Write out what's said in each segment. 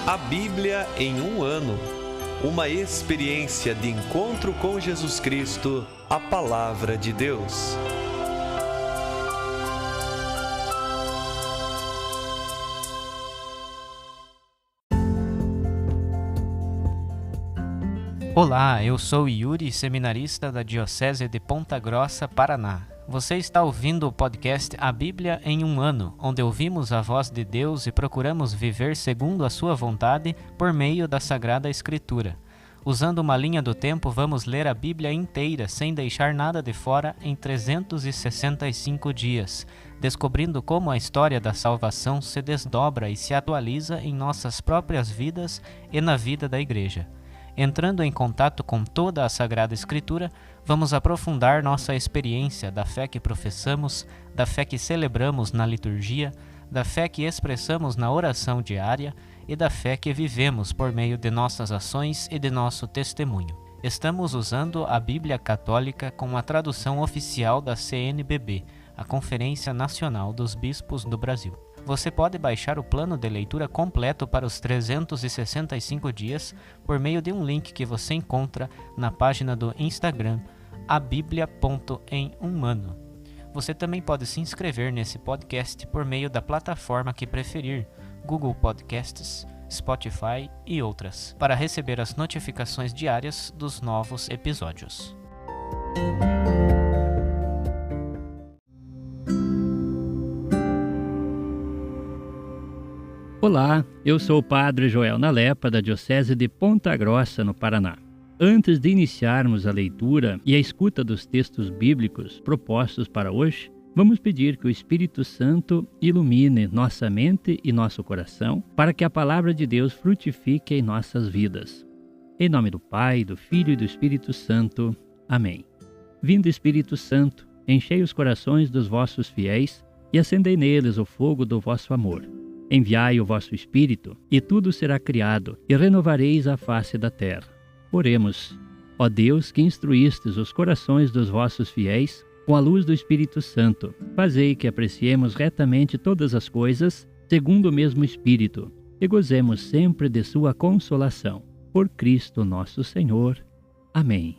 A Bíblia em um ano. Uma experiência de encontro com Jesus Cristo, a Palavra de Deus. Olá, eu sou Yuri, seminarista da Diocese de Ponta Grossa, Paraná. Você está ouvindo o podcast A Bíblia em um ano, onde ouvimos a voz de Deus e procuramos viver segundo a sua vontade por meio da Sagrada Escritura. Usando uma linha do tempo, vamos ler a Bíblia inteira, sem deixar nada de fora, em 365 dias, descobrindo como a história da salvação se desdobra e se atualiza em nossas próprias vidas e na vida da Igreja. Entrando em contato com toda a Sagrada Escritura, vamos aprofundar nossa experiência da fé que professamos, da fé que celebramos na liturgia, da fé que expressamos na oração diária e da fé que vivemos por meio de nossas ações e de nosso testemunho. Estamos usando a Bíblia Católica com a tradução oficial da CNBB, a Conferência Nacional dos Bispos do Brasil. Você pode baixar o plano de leitura completo para os 365 dias por meio de um link que você encontra na página do Instagram, abiblia.emumano. Você também pode se inscrever nesse podcast por meio da plataforma que preferir, Google Podcasts, Spotify e outras, para receber as notificações diárias dos novos episódios. Olá, eu sou o Padre Joel Nalepa, da Diocese de Ponta Grossa, no Paraná. Antes de iniciarmos a leitura e a escuta dos textos bíblicos propostos para hoje, vamos pedir que o Espírito Santo ilumine nossa mente e nosso coração para que a Palavra de Deus frutifique em nossas vidas. Em nome do Pai, do Filho e do Espírito Santo. Amém. Vindo Espírito Santo, enchei os corações dos vossos fiéis e acendei neles o fogo do vosso amor. Enviai o vosso Espírito, e tudo será criado, e renovareis a face da terra. Oremos. Ó Deus, que instruístes os corações dos vossos fiéis, com a luz do Espírito Santo, fazei que apreciemos retamente todas as coisas, segundo o mesmo Espírito, e gozemos sempre de sua consolação. Por Cristo nosso Senhor. Amém.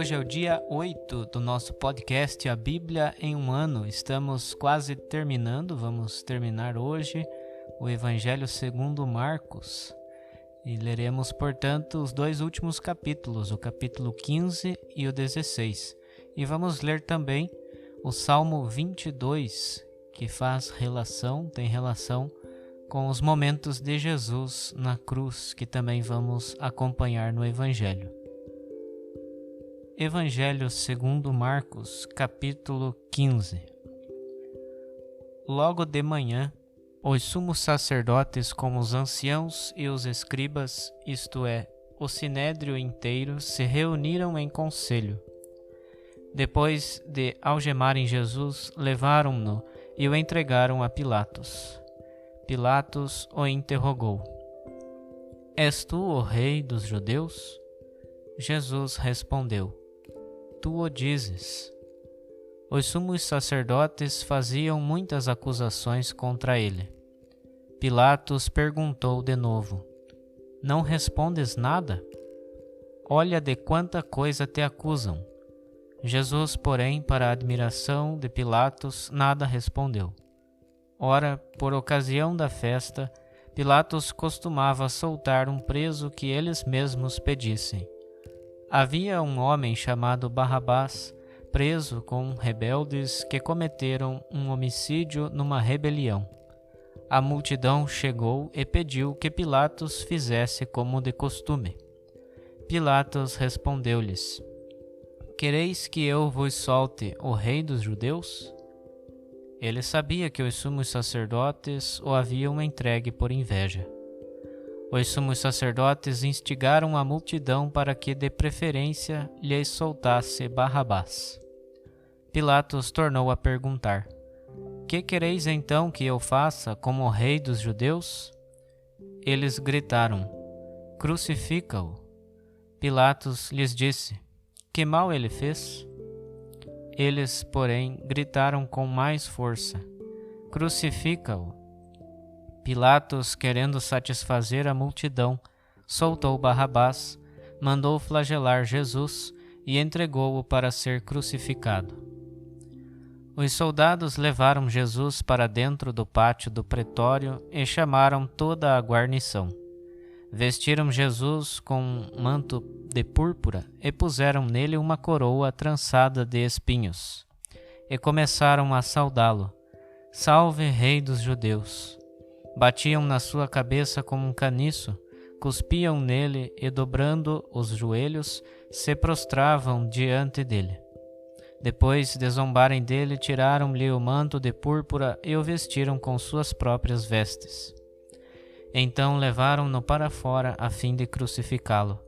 Hoje é o dia 8 do nosso podcast A Bíblia em um ano. Estamos quase terminando, vamos terminar hoje o Evangelho segundo Marcos. E leremos, portanto, os dois últimos capítulos, o capítulo 15 e o 16. E vamos ler também o Salmo 22, que tem relação com os momentos de Jesus na cruz, que também vamos acompanhar no Evangelho. Evangelho segundo Marcos, capítulo 15. Logo de manhã, os sumos sacerdotes com os anciãos e os escribas, isto é, o sinédrio inteiro, se reuniram em conselho. Depois de algemarem Jesus, levaram-no e o entregaram a Pilatos. Pilatos o interrogou: És tu o rei dos judeus? Jesus respondeu: Tu o dizes. Os sumos sacerdotes faziam muitas acusações contra ele. Pilatos perguntou de novo: Não respondes nada? Olha de quanta coisa te acusam. Jesus, porém, para a admiração de Pilatos, nada respondeu. Ora, por ocasião da festa, Pilatos costumava soltar um preso que eles mesmos pedissem. Havia um homem chamado Barrabás, preso com rebeldes que cometeram um homicídio numa rebelião. A multidão chegou e pediu que Pilatos fizesse como de costume. Pilatos respondeu-lhes: Quereis que eu vos solte o rei dos judeus? Ele sabia que os sumos sacerdotes o haviam entregue por inveja. Os sumos sacerdotes instigaram a multidão para que, de preferência, lhes soltasse Barrabás. Pilatos tornou a perguntar: Que quereis então que eu faça como o rei dos judeus? Eles gritaram: Crucifica-o. Pilatos lhes disse: Que mal ele fez? Eles, porém, gritaram com mais força: Crucifica-o! Pilatos, querendo satisfazer a multidão, soltou Barrabás, mandou flagelar Jesus e entregou-o para ser crucificado. Os soldados levaram Jesus para dentro do pátio do pretório e chamaram toda a guarnição. Vestiram Jesus com um manto de púrpura e puseram nele uma coroa trançada de espinhos. E começaram a saudá-lo: Salve, Rei dos Judeus! Batiam na sua cabeça como um caniço, cuspiam nele e, dobrando os joelhos, se prostravam diante dele. Depois de zombarem dele, tiraram-lhe o manto de púrpura e o vestiram com suas próprias vestes. Então levaram-no para fora a fim de crucificá-lo,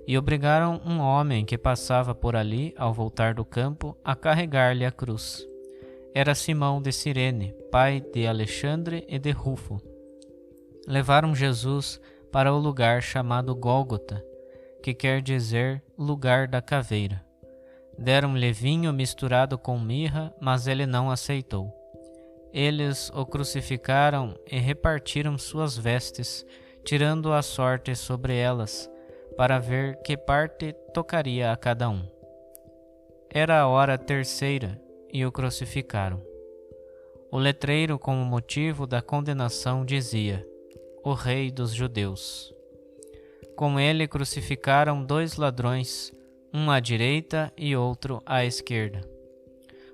e obrigaram um homem que passava por ali, ao voltar do campo, a carregar-lhe a cruz. Era Simão de Cirene, pai de Alexandre e de Rufo. Levaram Jesus para o lugar chamado Gólgota, que quer dizer lugar da caveira. Deram-lhe vinho misturado com mirra, mas ele não aceitou. Eles o crucificaram e repartiram suas vestes, tirando a sorte sobre elas, para ver que parte tocaria a cada um. Era a hora terceira, e o crucificaram. O letreiro, como motivo da condenação, dizia: O Rei dos Judeus. Com ele crucificaram 2 ladrões, um à direita e outro à esquerda.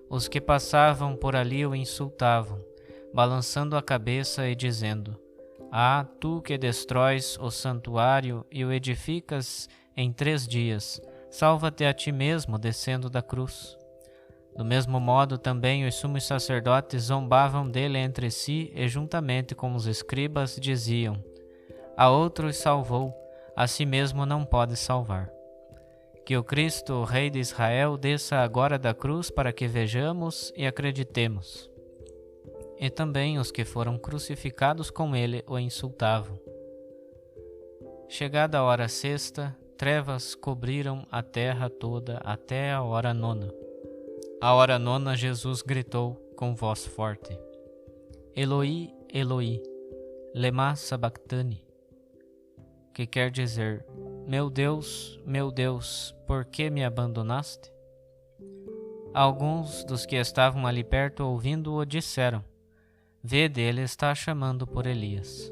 Os que passavam por ali o insultavam, balançando a cabeça e dizendo: Ah, tu que destróis o santuário e o edificas em 3 dias, salva-te a ti mesmo descendo da cruz. Do mesmo modo também os sumos sacerdotes zombavam dele entre si e juntamente com os escribas diziam: A outros salvou, a si mesmo não pode salvar. Que o Cristo, o Rei de Israel, desça agora da cruz para que vejamos e acreditemos. E também os que foram crucificados com ele o insultavam. Chegada a hora sexta, trevas cobriram a terra toda até a hora 9. À hora 9, Jesus gritou com voz forte: Eloi, Eloi, lema sabachthani, que quer dizer: meu Deus, por que me abandonaste? Alguns dos que estavam ali perto ouvindo-o disseram: Vede, ele está chamando por Elias.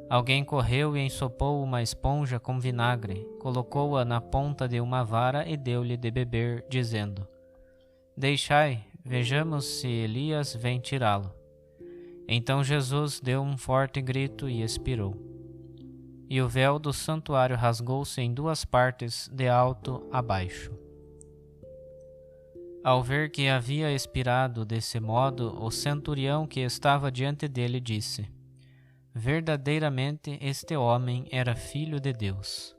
Alguém correu e ensopou uma esponja com vinagre, colocou-a na ponta de uma vara e deu-lhe de beber, dizendo: Deixai, vejamos se Elias vem tirá-lo. Então Jesus deu um forte grito e expirou. E o véu do santuário rasgou-se em 2 partes, de alto a baixo. Ao ver que havia expirado desse modo, o centurião que estava diante dele disse: Verdadeiramente este homem era filho de Deus.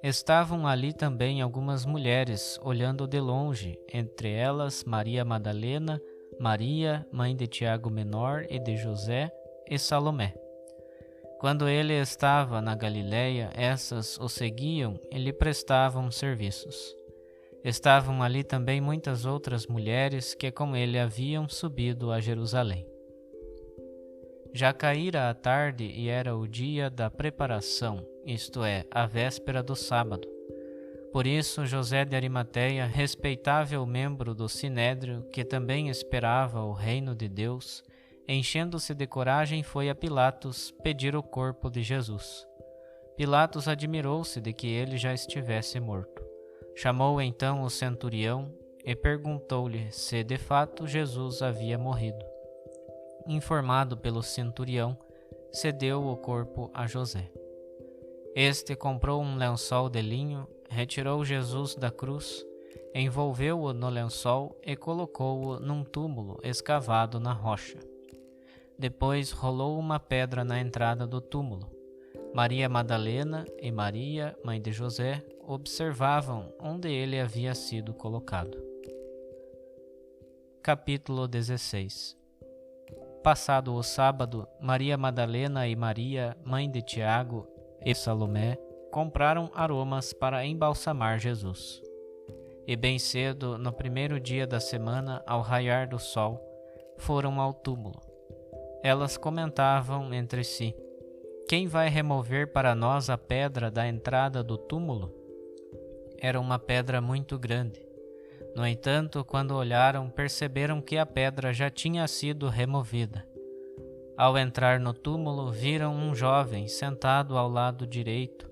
Estavam ali também algumas mulheres, olhando de longe, entre elas Maria Madalena, Maria, mãe de Tiago Menor e de José, e Salomé. Quando ele estava na Galiléia, essas o seguiam e lhe prestavam serviços. Estavam ali também muitas outras mulheres que com ele haviam subido a Jerusalém. Já caíra a tarde e era o dia da preparação, isto é, a véspera do sábado. Por isso José de Arimateia, respeitável membro do Sinédrio, que também esperava o reino de Deus, enchendo-se de coragem, foi a Pilatos pedir o corpo de Jesus. Pilatos admirou-se de que ele já estivesse morto. Chamou então o centurião e perguntou-lhe se de fato Jesus havia morrido. Informado pelo centurião, cedeu o corpo a José. Este comprou um lençol de linho, retirou Jesus da cruz, envolveu-o no lençol e colocou-o num túmulo escavado na rocha. Depois rolou uma pedra na entrada do túmulo. Maria Madalena e Maria, mãe de José, observavam onde ele havia sido colocado. Capítulo 16. Passado o sábado, Maria Madalena e Maria, mãe de Tiago e Salomé, compraram aromas para embalsamar Jesus. e bem cedo, no primeiro dia da semana, ao raiar do sol, foram ao túmulo. Elas comentavam entre si: quem vai remover para nós a pedra da entrada do túmulo? Era uma pedra muito grande. No entanto, quando olharam, perceberam que a pedra já tinha sido removida. Ao entrar no túmulo, viram um jovem sentado ao lado direito,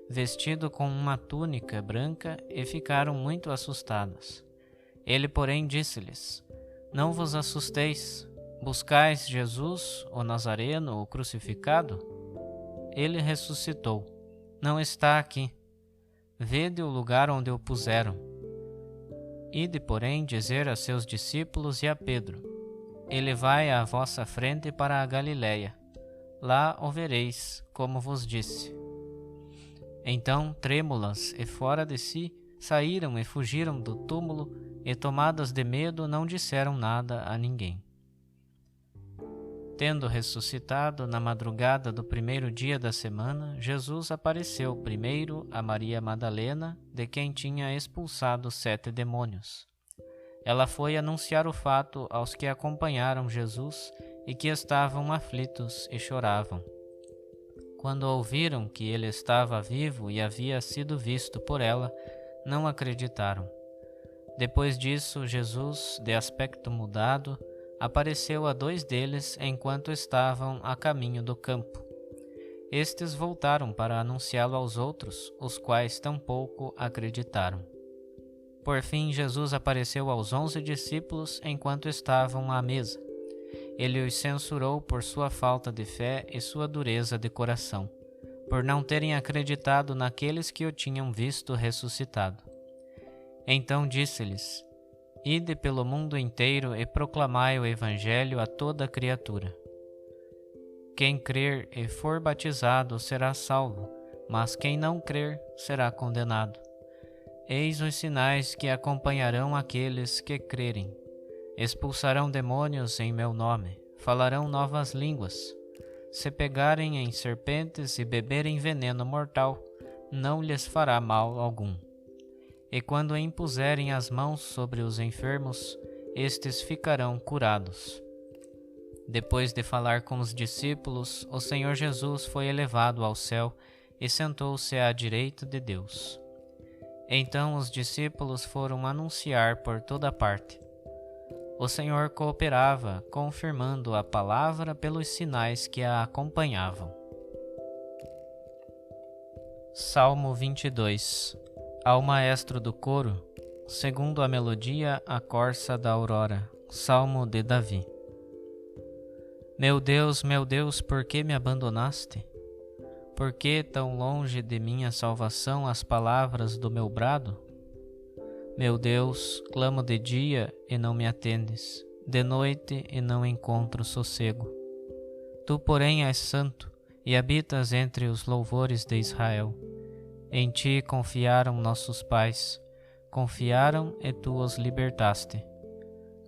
vestido com uma túnica branca, e ficaram muito assustadas. Ele, porém, disse-lhes: não vos assusteis. Buscais Jesus, o Nazareno, o crucificado? Ele ressuscitou. Não está aqui. Vede o lugar onde o puseram. Ide, porém, dizer a seus discípulos e a Pedro: ele vai à vossa frente para a Galiléia. Lá o vereis, como vos disse. Então, trêmulas e fora de si, saíram e fugiram do túmulo, e tomadas de medo, não disseram nada a ninguém. Tendo ressuscitado na madrugada do primeiro dia da semana, Jesus apareceu primeiro a Maria Madalena, de quem tinha expulsado 7 demônios. Ela foi anunciar o fato aos que acompanharam Jesus e que estavam aflitos e choravam. Quando ouviram que ele estava vivo e havia sido visto por ela, não acreditaram. Depois disso, Jesus, de aspecto mudado, apareceu a 2 deles enquanto estavam a caminho do campo. Estes voltaram para anunciá-lo aos outros, os quais tampouco acreditaram. Por fim, Jesus apareceu aos 11 discípulos enquanto estavam à mesa. Ele os censurou por sua falta de fé e sua dureza de coração, por não terem acreditado naqueles que o tinham visto ressuscitado. Então disse-lhes: ide pelo mundo inteiro e proclamai o Evangelho a toda criatura. Quem crer e for batizado será salvo, mas quem não crer será condenado. Eis os sinais que acompanharão aqueles que crerem. Expulsarão demônios em meu nome, falarão novas línguas. Se pegarem em serpentes e beberem veneno mortal, não lhes fará mal algum. E quando impuserem as mãos sobre os enfermos, estes ficarão curados. Depois de falar com os discípulos, o Senhor Jesus foi elevado ao céu e sentou-se à direita de Deus. Então os discípulos foram anunciar por toda parte. O Senhor cooperava, confirmando a palavra pelos sinais que a acompanhavam. Salmo 22. Ao maestro do coro, segundo a melodia, a corça da aurora. Salmo de Davi. Meu Deus, por que me abandonaste? Por que tão longe de minha salvação as palavras do meu brado? Meu Deus, clamo de dia e não me atendes, de noite e não encontro sossego. Tu, porém, és santo e habitas entre os louvores de Israel. Em ti confiaram nossos pais, confiaram e tu os libertaste.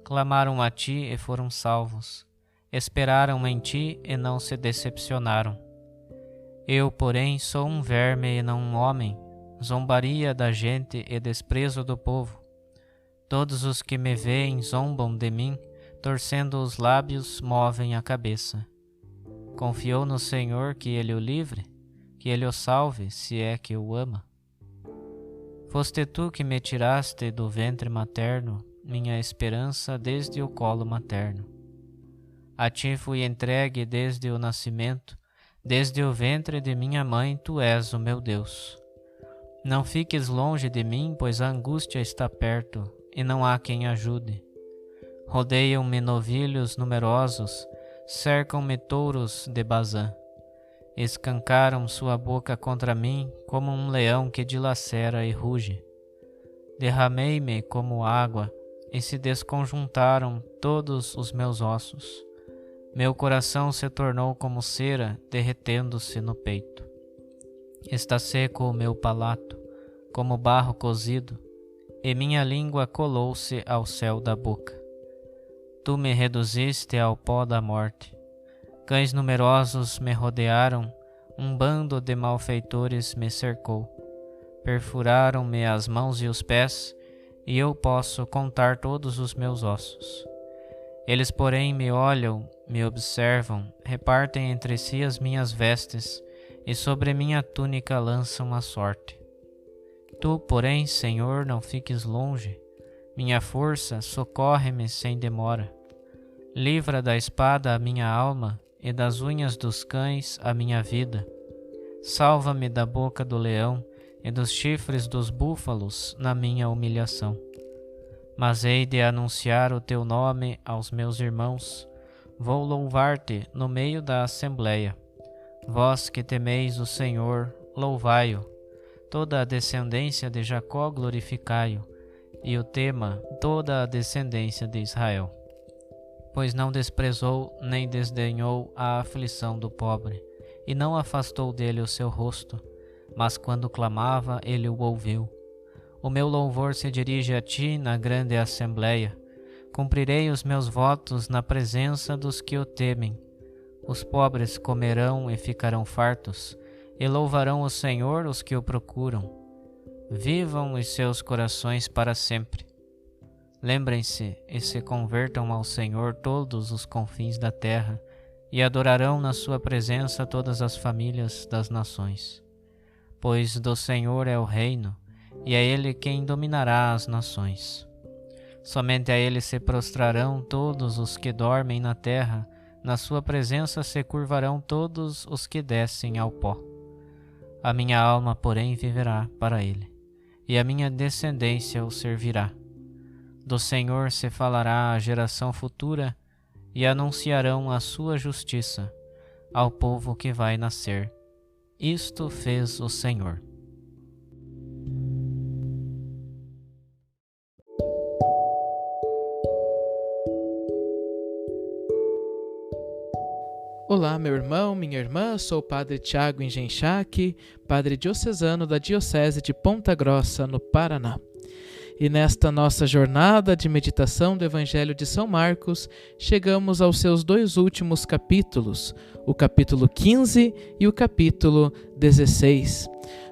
Clamaram a ti e foram salvos, esperaram em ti e não se decepcionaram. Eu, porém, sou um verme e não um homem, zombaria da gente e desprezo do povo. Todos os que me veem zombam de mim, torcendo os lábios, movem a cabeça. Confiou no Senhor que ele o livre, que ele o salve, se é que o ama. Foste tu que me tiraste do ventre materno, minha esperança desde o colo materno. A ti fui entregue desde o nascimento, desde o ventre de minha mãe tu és o meu Deus. Não fiques longe de mim, pois a angústia está perto, e não há quem ajude. Rodeiam-me novilhos numerosos, cercam-me touros de Bazã. Escancaram sua boca contra mim, como um leão que dilacera e ruge. Derramei-me como água, e se desconjuntaram todos os meus ossos. Meu coração se tornou como cera, derretendo-se no peito. Está seco o meu palato, como barro cozido, e minha língua colou-se ao céu da boca. Tu me reduziste ao pó da morte. Cães numerosos me rodearam, um bando de malfeitores me cercou. Perfuraram-me as mãos e os pés, e eu posso contar todos os meus ossos. Eles, porém, me olham, me observam, repartem entre si as minhas vestes, e sobre minha túnica lançam a sorte. Tu, porém, Senhor, não fiques longe. Minha força, socorre-me sem demora. Livra da espada a minha alma, e das unhas dos cães a minha vida. Salva-me da boca do leão e dos chifres dos búfalos na minha humilhação. Mas hei de anunciar o teu nome aos meus irmãos. Vou louvar-te no meio da assembleia. Vós que temeis o Senhor, louvai-o. Toda a descendência de Jacó glorificai-o, e o tema toda a descendência de Israel. Pois não desprezou nem desdenhou a aflição do pobre, e não afastou dele o seu rosto, mas quando clamava, ele o ouviu. O meu louvor se dirige a ti na grande assembleia. Cumprirei os meus votos na presença dos que o temem. Os pobres comerão e ficarão fartos, e louvarão o Senhor os que o procuram. Vivam os seus corações para sempre. Lembrem-se e se convertam ao Senhor todos os confins da terra, e adorarão na sua presença todas as famílias das nações. Pois do Senhor é o reino, e é Ele quem dominará as nações. Somente a Ele se prostrarão todos os que dormem na terra, na sua presença se curvarão todos os que descem ao pó. A minha alma, porém, viverá para Ele, e a minha descendência o servirá. Do Senhor se falará à geração futura, e anunciarão a sua justiça ao povo que vai nascer. Isto fez o Senhor. Olá, meu irmão, minha irmã, sou o Padre Tiago Ingenchac, Padre Diocesano da Diocese de Ponta Grossa, no Paraná. E nesta nossa jornada de meditação do Evangelho de São Marcos, chegamos aos seus dois últimos capítulos, o capítulo 15 e o capítulo 16.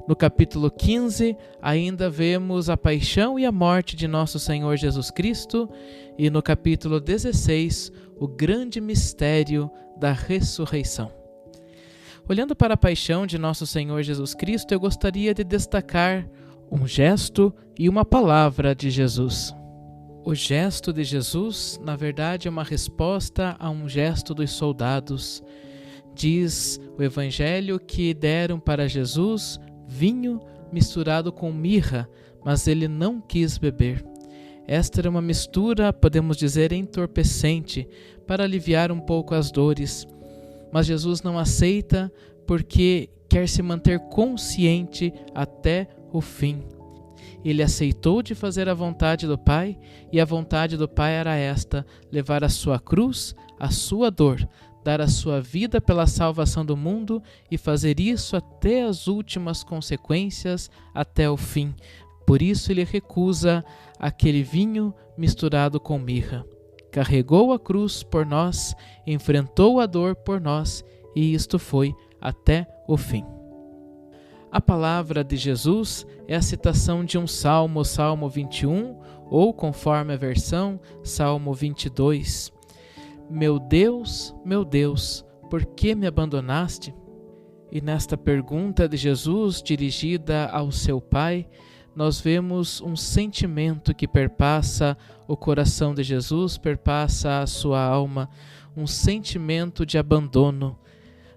No capítulo 15, ainda vemos a paixão e a morte de nosso Senhor Jesus Cristo, e no capítulo 16, o grande mistério da ressurreição. Olhando para a paixão de nosso Senhor Jesus Cristo, eu gostaria de destacar um gesto e uma palavra de Jesus. O gesto de Jesus, na verdade, é uma resposta a um gesto dos soldados. Diz o Evangelho que deram para Jesus vinho misturado com mirra, mas ele não quis beber. Esta era uma mistura, podemos dizer, entorpecente, para aliviar um pouco as dores. Mas Jesus não aceita porque quer se manter consciente até o fim. Ele aceitou de fazer a vontade do Pai, e a vontade do Pai era esta: levar a sua cruz, a sua dor, dar a sua vida pela salvação do mundo e fazer isso até as últimas consequências, até o fim. Por isso ele recusa aquele vinho misturado com mirra. Carregou a cruz por nós, enfrentou a dor por nós, e isto foi até o fim. A palavra de Jesus é a citação de um salmo, o Salmo 21, ou, conforme a versão, Salmo 22. Meu Deus, por que me abandonaste? E nesta pergunta de Jesus, dirigida ao seu Pai, nós vemos um sentimento que perpassa o coração de Jesus, perpassa a sua alma, um sentimento de abandono.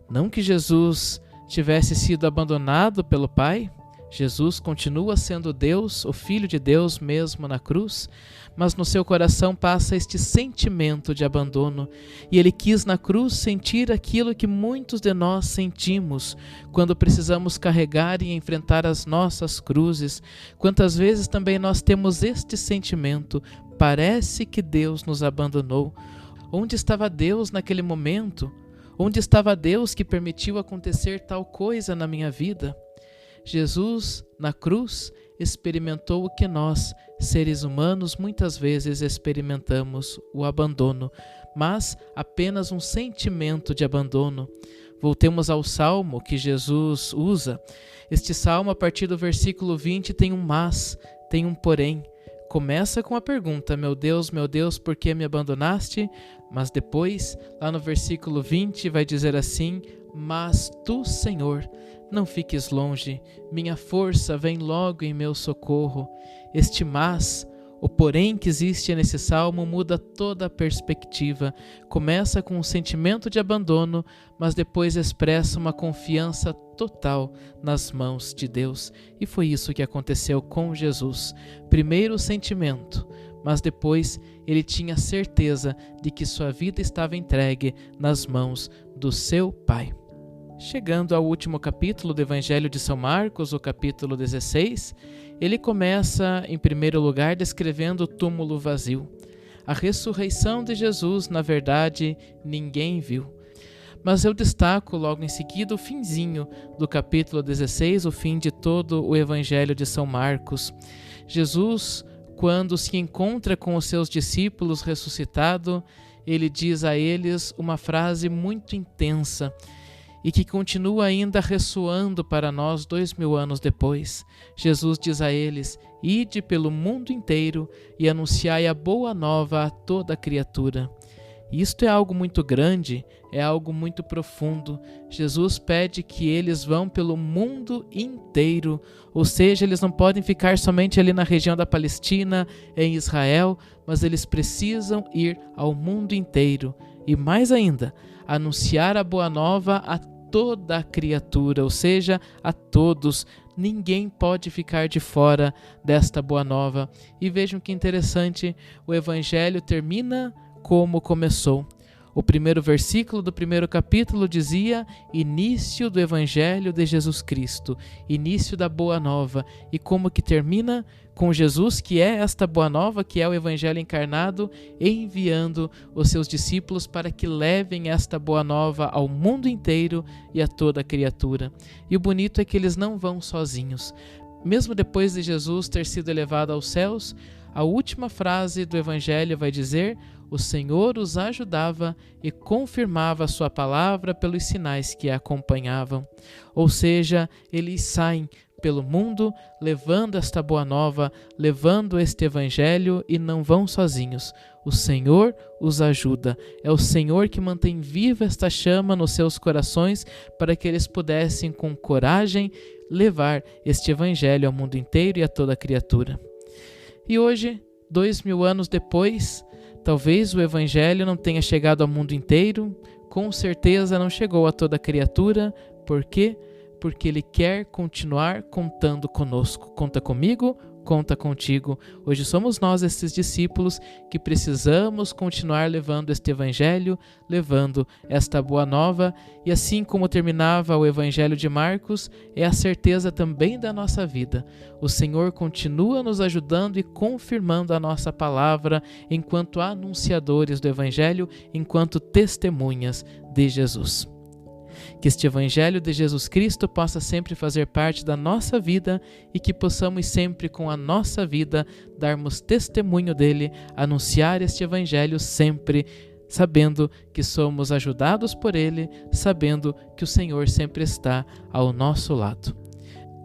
Não que Jesus tivesse sido abandonado pelo Pai, Jesus continua sendo Deus, o Filho de Deus mesmo na cruz, mas no seu coração passa este sentimento de abandono, e ele quis na cruz sentir aquilo que muitos de nós sentimos quando precisamos carregar e enfrentar as nossas cruzes. Quantas vezes também nós temos este sentimento: parece que Deus nos abandonou. Onde estava Deus naquele momento? Onde estava Deus que permitiu acontecer tal coisa na minha vida? Jesus, na cruz, experimentou o que nós, seres humanos, muitas vezes experimentamos, o abandono, mas apenas um sentimento de abandono. Voltemos ao salmo que Jesus usa. Este salmo, a partir do versículo 20, tem um mas, tem um porém. começa com a pergunta: meu Deus, por que me abandonaste? Mas depois, lá no versículo 20, vai dizer assim: mas tu, Senhor, não fiques longe, minha força vem logo em meu socorro. Este mas, o porém que existe nesse salmo, muda toda a perspectiva. Começa com um sentimento de abandono, mas depois expressa uma confiança total nas mãos de Deus. E foi isso que aconteceu com Jesus. Primeiro o sentimento, mas depois ele tinha certeza de que sua vida estava entregue nas mãos do seu Pai. Chegando ao último capítulo do Evangelho de São Marcos, o capítulo 16, ele começa, em primeiro lugar, descrevendo o túmulo vazio. A ressurreição de Jesus, na verdade, ninguém viu. Mas eu destaco logo em seguida o finzinho do capítulo 16, o fim de todo o Evangelho de São Marcos. Jesus, quando se encontra com os seus discípulos ressuscitado, ele diz a eles uma frase muito intensa e que continua ainda ressoando para nós 2000 anos depois. Jesus diz a eles: ide pelo mundo inteiro e anunciai a boa nova a toda criatura. Isto é algo muito grande, é algo muito profundo. Jesus pede que eles vão pelo mundo inteiro, ou seja, eles não podem ficar somente ali na região da Palestina, em Israel, mas eles precisam ir ao mundo inteiro. E mais ainda, anunciar a boa nova a toda a criatura, ou seja, a todos. Ninguém pode ficar de fora desta boa nova. E vejam que interessante, o Evangelho termina como começou. O primeiro versículo do primeiro capítulo dizia: início do Evangelho de Jesus Cristo, início da Boa Nova. E como que termina? Com Jesus, que é esta Boa Nova, que é o Evangelho encarnado, enviando os seus discípulos para que levem esta Boa Nova ao mundo inteiro e a toda criatura. E o bonito é que eles não vão sozinhos. Mesmo depois de Jesus ter sido elevado aos céus, a última frase do Evangelho vai dizer: o Senhor os ajudava e confirmava a sua palavra pelos sinais que a acompanhavam. Ou seja, eles saem pelo mundo levando esta boa nova, levando este Evangelho, e não vão sozinhos. O Senhor os ajuda. É o Senhor que mantém viva esta chama nos seus corações para que eles pudessem com coragem levar este Evangelho ao mundo inteiro e a toda criatura. E hoje, 2000 anos depois, talvez o Evangelho não tenha chegado ao mundo inteiro, com certeza não chegou a toda criatura. Por quê? Porque Ele quer continuar contando conosco. Conta comigo, conta contigo. Hoje somos nós, esses discípulos, que precisamos continuar levando este Evangelho, levando esta boa nova. E assim como terminava o Evangelho de Marcos, é a certeza também da nossa vida. O Senhor continua nos ajudando e confirmando a nossa palavra enquanto anunciadores do Evangelho, enquanto testemunhas de Jesus. Que este Evangelho de Jesus Cristo possa sempre fazer parte da nossa vida e que possamos sempre, com a nossa vida, darmos testemunho dele, anunciar este Evangelho sempre, sabendo que somos ajudados por ele, sabendo que o Senhor sempre está ao nosso lado.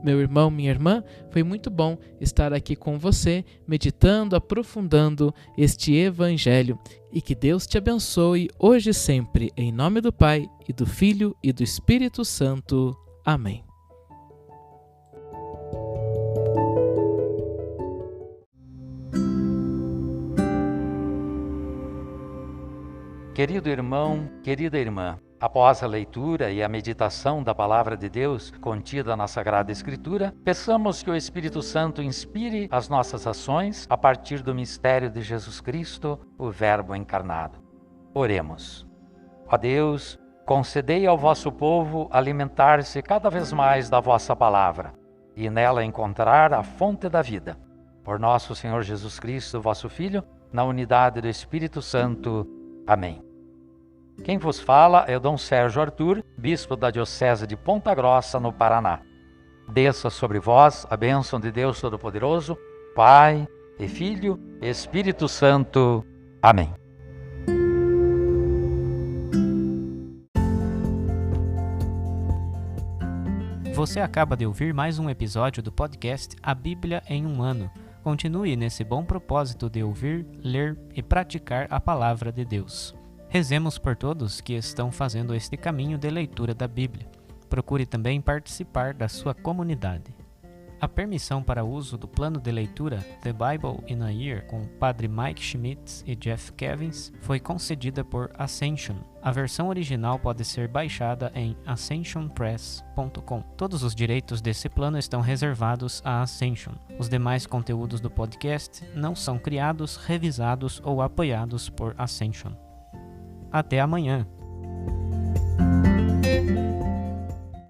Meu irmão, minha irmã, foi muito bom estar aqui com você, meditando, aprofundando este Evangelho. E que Deus te abençoe hoje e sempre, em nome do Pai, e do Filho, e do Espírito Santo. Amém. Querido irmão, querida irmã, após a leitura e a meditação da Palavra de Deus contida na Sagrada Escritura, peçamos que o Espírito Santo inspire as nossas ações a partir do mistério de Jesus Cristo, o Verbo encarnado. Oremos. Ó Deus, concedei ao vosso povo alimentar-se cada vez mais da vossa Palavra e nela encontrar a fonte da vida. Por nosso Senhor Jesus Cristo, vosso Filho, na unidade do Espírito Santo. Amém. Quem vos fala é o Dom Sérgio Arthur, bispo da Diocese de Ponta Grossa, no Paraná. Desça sobre vós a bênção de Deus Todo-Poderoso, Pai e Filho e Espírito Santo. Amém. Você acaba de ouvir mais um episódio do podcast A Bíblia em um Ano, continue nesse bom propósito de ouvir, ler e praticar a palavra de Deus. Rezemos por todos que estão fazendo este caminho de leitura da Bíblia. Procure também participar da sua comunidade. A permissão para uso do plano de leitura The Bible in a Year com o Padre Mike Schmitz e Jeff Kevins foi concedida por Ascension. A versão original pode ser baixada em ascensionpress.com. Todos os direitos desse plano estão reservados à Ascension. Os demais conteúdos do podcast não são criados, revisados ou apoiados por Ascension. Até amanhã!